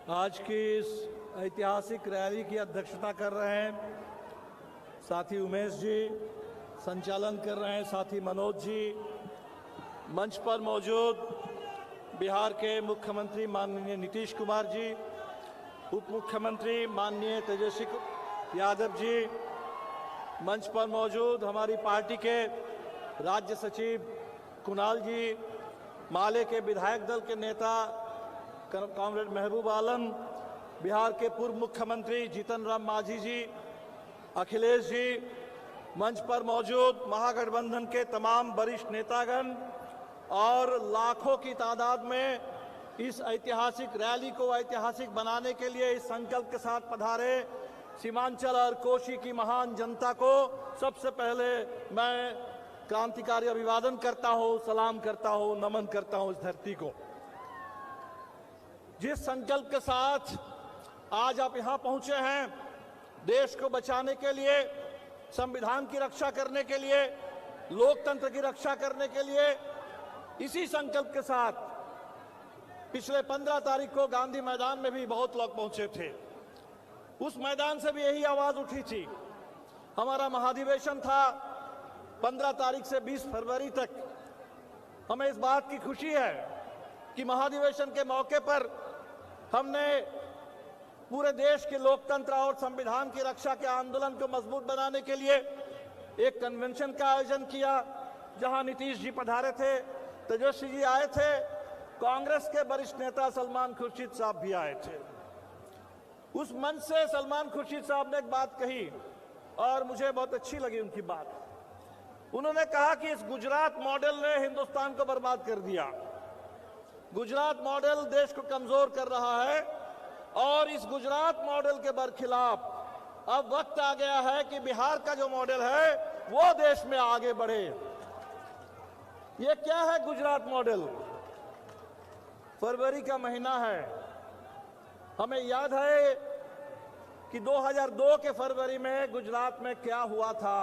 आज की इस ऐतिहासिक रैली की अध्यक्षता कर रहे हैं साथी उमेश जी, संचालन कर रहे हैं साथी मनोज जी, मंच पर मौजूद बिहार के मुख्यमंत्री माननीय नीतीश कुमार जी, उप मुख्यमंत्री माननीय तेजस्वी यादव जी, मंच पर मौजूद हमारी पार्टी के राज्य सचिव कुणाल जी, माले के विधायक दल के नेता कॉमरेड महबूब आलम, बिहार के पूर्व मुख्यमंत्री जीतन राम मांझी जी, अखिलेश जी, मंच पर मौजूद महागठबंधन के तमाम वरिष्ठ नेतागण और लाखों की तादाद में इस ऐतिहासिक रैली को ऐतिहासिक बनाने के लिए इस संकल्प के साथ पधारे सीमांचल और कोशी की महान जनता को सबसे पहले मैं क्रांतिकारी अभिवादन करता हूं, सलाम करता हूं, नमन करता हूं इस धरती को। जिस संकल्प के साथ आज आप यहां पहुंचे हैं, देश को बचाने के लिए, संविधान की रक्षा करने के लिए, लोकतंत्र की रक्षा करने के लिए, इसी संकल्प के साथ पिछले 15 तारीख को गांधी मैदान में भी बहुत लोग पहुंचे थे। उस मैदान से भी यही आवाज उठी थी। हमारा महाधिवेशन था 15 तारीख से 20 फरवरी तक। हमें इस बात की खुशी है कि महाधिवेशन के मौके पर हमने पूरे देश के लोकतंत्र और संविधान की रक्षा के आंदोलन को मजबूत बनाने के लिए एक कन्वेंशन का आयोजन किया, जहां नीतीश जी पधारे थे, तेजस्वी जी आए थे, कांग्रेस के वरिष्ठ नेता सलमान खुर्शीद साहब भी आए थे। उस मंच से सलमान खुर्शीद साहब ने एक बात कही और मुझे बहुत अच्छी लगी उनकी बात। उन्होंने कहा कि इस गुजरात मॉडल ने हिंदुस्तान को बर्बाद कर दिया। गुजरात मॉडल देश को कमजोर कर रहा है और इस गुजरात मॉडल के बरखिलाफ अब वक्त आ गया है कि बिहार का जो मॉडल है वो देश में आगे बढ़े। ये क्या है गुजरात मॉडल? फरवरी का महीना है। हमें याद है कि 2002 के फरवरी में गुजरात में क्या हुआ था।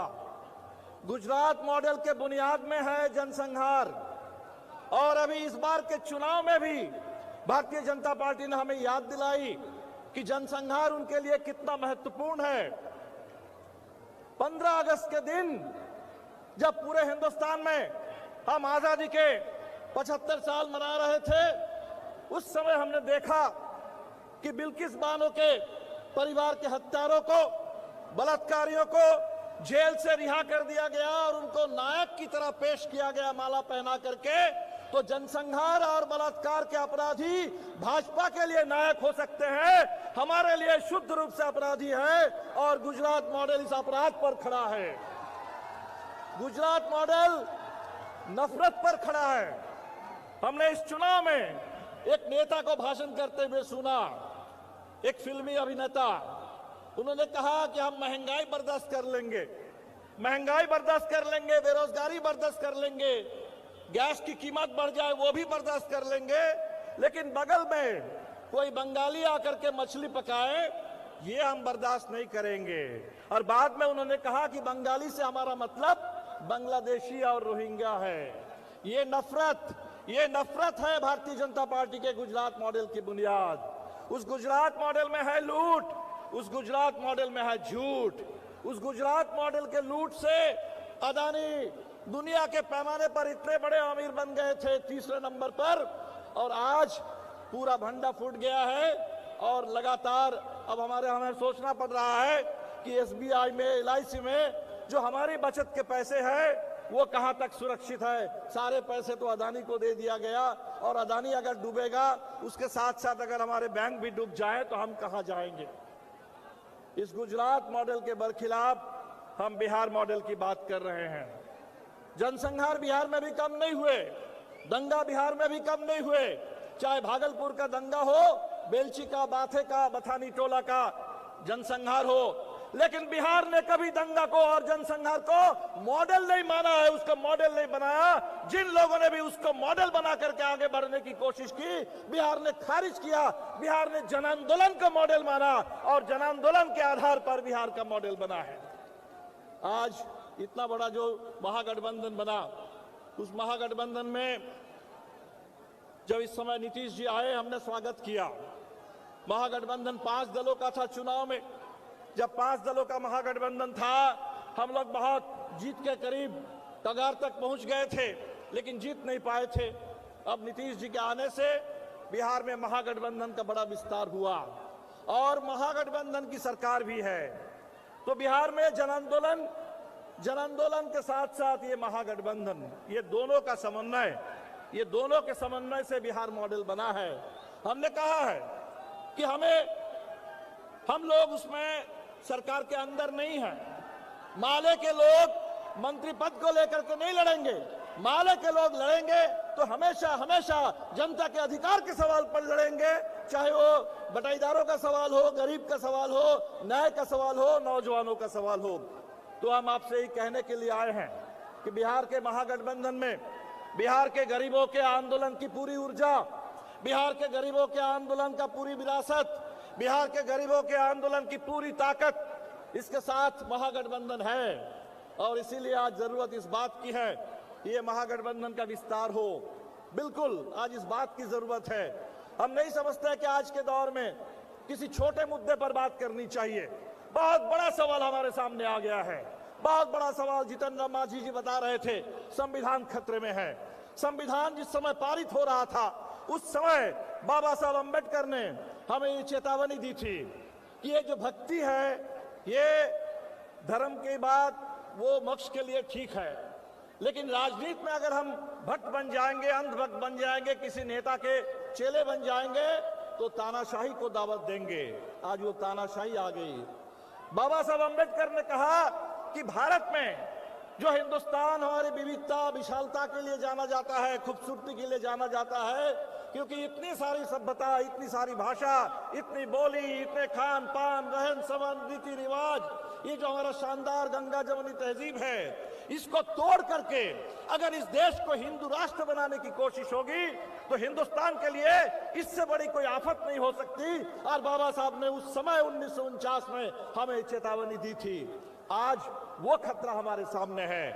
गुजरात मॉडल के बुनियाद में है जनसंहार और अभी इस बार के चुनाव में भी भारतीय जनता पार्टी ने हमें याद दिलाई कि जनसंहार उनके लिए कितना महत्वपूर्ण है। 15 अगस्त के दिन जब पूरे हिंदुस्तान में हम आजादी के 75 साल मना रहे थे, उस समय हमने देखा कि बिल्किस बानो के परिवार के हत्यारों को, बलात्कारियों को जेल से रिहा कर दिया गया और उनको नायक की तरह पेश किया गया माला पहना करके। तो जनसंहार और बलात्कार के अपराधी भाजपा के लिए नायक हो सकते हैं, हमारे लिए शुद्ध रूप से अपराधी है और गुजरात मॉडल इस अपराध पर खड़ा है। गुजरात मॉडल नफरत पर खड़ा है। हमने इस चुनाव में एक नेता को भाषण करते हुए सुना, एक फिल्मी अभिनेता। उन्होंने कहा कि हम महंगाई बर्दाश्त कर लेंगे, महंगाई बर्दाश्त कर लेंगे, बेरोजगारी बर्दाश्त कर लेंगे, गैस की कीमत बढ़ जाए वो भी बर्दाश्त कर लेंगे, लेकिन बगल में कोई बंगाली आकर के मछली पकाए ये हम बर्दाश्त नहीं करेंगे। और बाद में उन्होंने कहा कि बंगाली से हमारा मतलब बांग्लादेशी और रोहिंग्या है। ये नफरत है भारतीय जनता पार्टी के गुजरात मॉडल की बुनियाद। उस गुजरात मॉडल में है लूट, उस गुजरात मॉडल में है झूठ। उस गुजरात मॉडल के लूट से अदानी दुनिया के पैमाने पर इतने बड़े अमीर बन गए थे, तीसरे नंबर पर, और आज पूरा भंडा फूट गया है। और लगातार अब हमें सोचना पड़ रहा है कि एसबीआई में, एलआईसी में जो हमारी बचत के पैसे हैं वो कहां तक सुरक्षित है। सारे पैसे तो अदानी को दे दिया गया और अदानी अगर डूबेगा, उसके साथ साथ अगर हमारे बैंक भी डूब जाए तो हम कहां जाएंगे। इस गुजरात मॉडल के बरखिलाफ हम बिहार मॉडल की बात कर रहे हैं। जनसंहार बिहार में भी कम नहीं हुए, दंगा बिहार में भी कम नहीं हुए, चाहे भागलपुर का दंगा हो, बेलची का, बाथे का, बथानी टोला का जनसंहार हो, लेकिन बिहार ने कभी दंगा को और जनसंहार को मॉडल नहीं माना है, उसका मॉडल नहीं बनाया। जिन लोगों ने भी उसको मॉडल बना करके आगे बढ़ने की कोशिश की, बिहार ने खारिज किया। बिहार ने जन आंदोलन को मॉडल माना और जन आंदोलन के आधार पर बिहार का मॉडल बना है। आज इतना बड़ा जो महागठबंधन बना, उस महागठबंधन में जब इस समय नीतीश जी आए, हमने स्वागत किया। महागठबंधन 5 दलों का था चुनाव में। जब 5 दलों का महागठबंधन था, हम लोग बहुत जीत के करीब कगार तक पहुंच गए थे, लेकिन जीत नहीं पाए थे। अब नीतीश जी के आने से बिहार में महागठबंधन का बड़ा विस्तार हुआ और महागठबंधन की सरकार भी है। तो बिहार में जन आंदोलन के साथ साथ ये महागठबंधन, ये दोनों के समन्वय से बिहार मॉडल बना है। हमने कहा है कि हम लोग उसमें सरकार के अंदर नहीं हैं। माले के लोग मंत्री पद को लेकर के नहीं लड़ेंगे। माले के लोग लड़ेंगे तो हमेशा जनता के अधिकार के सवाल पर लड़ेंगे, चाहे वो बटाईदारों का सवाल हो, गरीब का सवाल हो, न्याय का सवाल हो, नौजवानों का सवाल हो। तो हम आपसे ही कहने के लिए आए हैं कि बिहार के महागठबंधन में बिहार के गरीबों के आंदोलन की पूरी ऊर्जा, बिहार के गरीबों के आंदोलन का पूरी विरासत, बिहार के गरीबों के आंदोलन की पूरी ताकत, इसके साथ महागठबंधन है। और इसीलिए आज जरूरत इस बात की है कि ये महागठबंधन का विस्तार हो। बिल्कुल आज इस बात की जरूरत है। हम नहीं समझते कि आज के दौर में किसी छोटे मुद्दे पर बात करनी चाहिए। बहुत बड़ा सवाल हमारे सामने आ गया है, बहुत बड़ा सवाल। जितेंद्र राम मांझी जी बता रहे थे संविधान खतरे में है। संविधान जिस समय पारित हो रहा था, उस समय बाबा साहब अम्बेडकर ने हमें ये चेतावनी दी थी कि ये जो भक्ति है, ये धर्म के बाद वो मोक्ष के लिए ठीक है, लेकिन राजनीति में अगर हम भक्त बन जाएंगे, अंधभक्त बन जाएंगे, किसी नेता के चेले बन जाएंगे, तो तानाशाही को दावत देंगे। आज वो तानाशाही आ गई। बाबा साहब अम्बेडकर ने कहा कि भारत में जो हिंदुस्तान हमारी विविधता, विशालता के लिए जाना जाता है, खूबसूरती के लिए जाना जाता है, क्योंकि इतनी सारी सभ्यता, इतनी सारी भाषा, इतनी बोली, इतने खान पान, रहन सहन, रीति रिवाज, ये जो हमारा शानदार गंगा जमुनी तहजीब है, इसको तोड़ करके अगर इस देश को हिंदू राष्ट्र बनाने की कोशिश होगी तो हिंदुस्तान के लिए इससे बड़ी कोई आफत नहीं हो सकती। और बाबा साहब ने उस समय 1949 में हमें चेतावनी दी थी। आज वो खतरा हमारे सामने है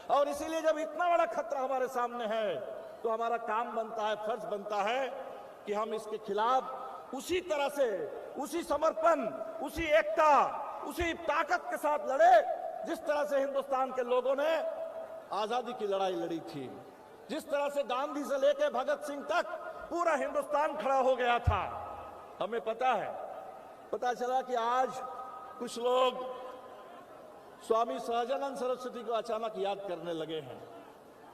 और इसीलिए जब इतना बड़ा खतरा हमारे सामने है तो हमारा काम बनता है, फर्ज बनता है कि हम इसके खिलाफ उसी तरह से, उसी समर्पण, उसी एकता, उसी ताकत के साथ लड़े जिस तरह से हिंदुस्तान के लोगों ने आजादी की लड़ाई लड़ी थी, जिस तरह से गांधी से लेकर भगत सिंह तक पूरा हिंदुस्तान खड़ा हो गया था। हमें पता चला कि आज कुछ लोग स्वामी सहजानंद सरस्वती को अचानक याद करने लगे हैं।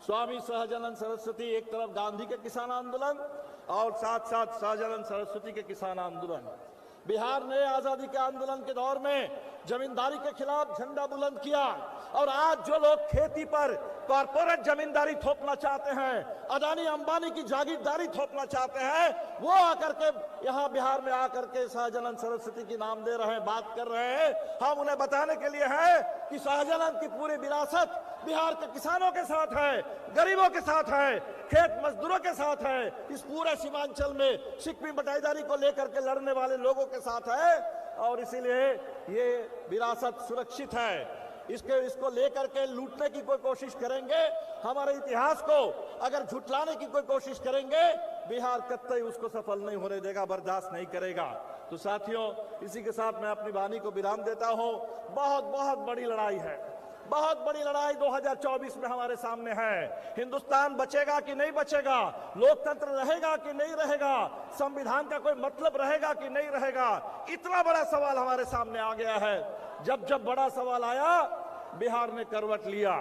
स्वामी सहजानंद सरस्वती, एक तरफ गांधी के किसान आंदोलन और साथ साथ सहजानंद सरस्वती के किसान आंदोलन। बिहार ने आजादी के आंदोलन के दौर में जमींदारी के खिलाफ झंडा बुलंद किया और आज जो लोग खेती पर कॉर्पोरेट जमींदारी थोपना चाहते हैं, अदानी अंबानी की जागीरदारी थोपना चाहते हैं, वो आकर के यहाँ बिहार में आकर के सहजानंद सरस्वती की नाम दे रहे हैं, बात कर रहे हैं। हम उन्हें बताने के लिए है कि सहजानंद की पूरी विरासत बिहार के किसानों के साथ है, गरीबों के साथ है, खेत मजदूरों के साथ है, इस पूरे सीमांचल में सिक्किम बटाईदारी को लेकर के लड़ने वाले लोगों के साथ है और इसीलिए ये विरासत सुरक्षित है। इसको लेकर के लूटने की कोई कोशिश करेंगे, हमारे इतिहास को अगर झुटलाने की कोई कोशिश करेंगे, बिहार कतई उसको सफल नहीं होने देगा, बर्दाश्त नहीं करेगा। तो साथियों, इसी के साथ मैं अपनी वाणी को विराम देता हूं। बहुत बड़ी लड़ाई है, बहुत बड़ी लड़ाई 2024 में हमारे सामने है। हिंदुस्तान बचेगा कि नहीं बचेगा, लोकतंत्र रहेगा कि नहीं रहेगा, संविधान का कोई मतलब रहेगा कि नहीं रहेगा, इतना बड़ा सवाल हमारे सामने आ गया है। जब बड़ा सवाल आया, बिहार ने करवट लिया,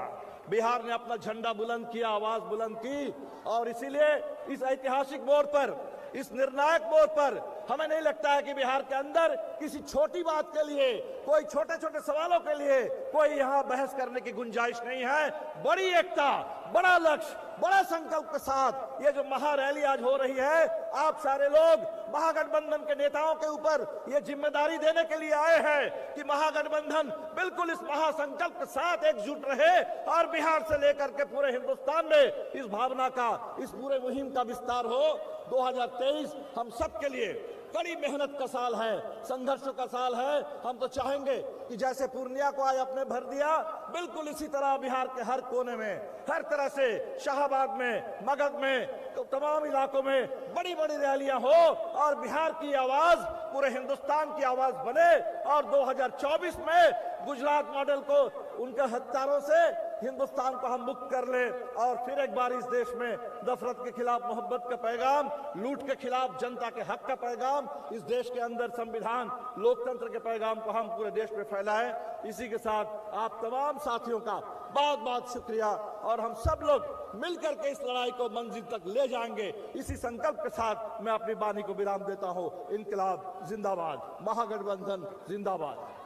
बिहार ने अपना झंडा बुलंद किया, आवाज बुलंद की और इसीलिए इस ऐतिहासिक मोड़ पर, इस निर्णायक मोड़ पर हमें नहीं लगता है कि बिहार के अंदर किसी छोटी बात के लिए, कोई छोटे सवालों के लिए कोई यहाँ बहस करने की गुंजाइश नहीं है। बड़ी एकता, बड़ा लक्ष्य, बड़ा संकल्प के साथ ये जो महारैली आज हो रही है, आप सारे लोग महागठबंधन के नेताओं के ऊपर ये जिम्मेदारी देने के लिए आए हैं कि महागठबंधन बिल्कुल इस महासंकल्प के साथ एकजुट रहे और बिहार से लेकर के पूरे हिंदुस्तान में इस भावना का, इस पूरे मुहिम का विस्तार हो। 2023 हम सब के लिए कड़ी मेहनत का साल है, संघर्षों का साल है। हम तो चाहेंगे कि जैसे पूर्णिया को आज आपने भर दिया, बिल्कुल इसी तरह बिहार के हर कोने में, हर तरह से शाहबाद में, मगध में, तो तमाम इलाकों में बड़ी बड़ी रैलियां हो और बिहार की आवाज पूरे हिंदुस्तान की आवाज बने और 2024 में गुजरात मॉडल को उनके हत्यारों से हिंदुस्तान को हम मुक्त कर ले और फिर एक बार इस देश में नफरत के खिलाफ मोहब्बत का पैगाम, लूट के खिलाफ जनता के हक का पैगाम, इस देश के अंदर संविधान, लोकतंत्र के पैगाम को हम पूरे देश में फैलाएं। इसी के साथ आप तमाम साथियों का बहुत बहुत शुक्रिया और हम सब लोग मिलकर के इस लड़ाई को मंजिल तक ले जाएंगे। इसी संकल्प के साथ मैं अपनी वाणी को विराम देता हूं। इनकलाब जिंदाबाद, महागठबंधन जिंदाबाद।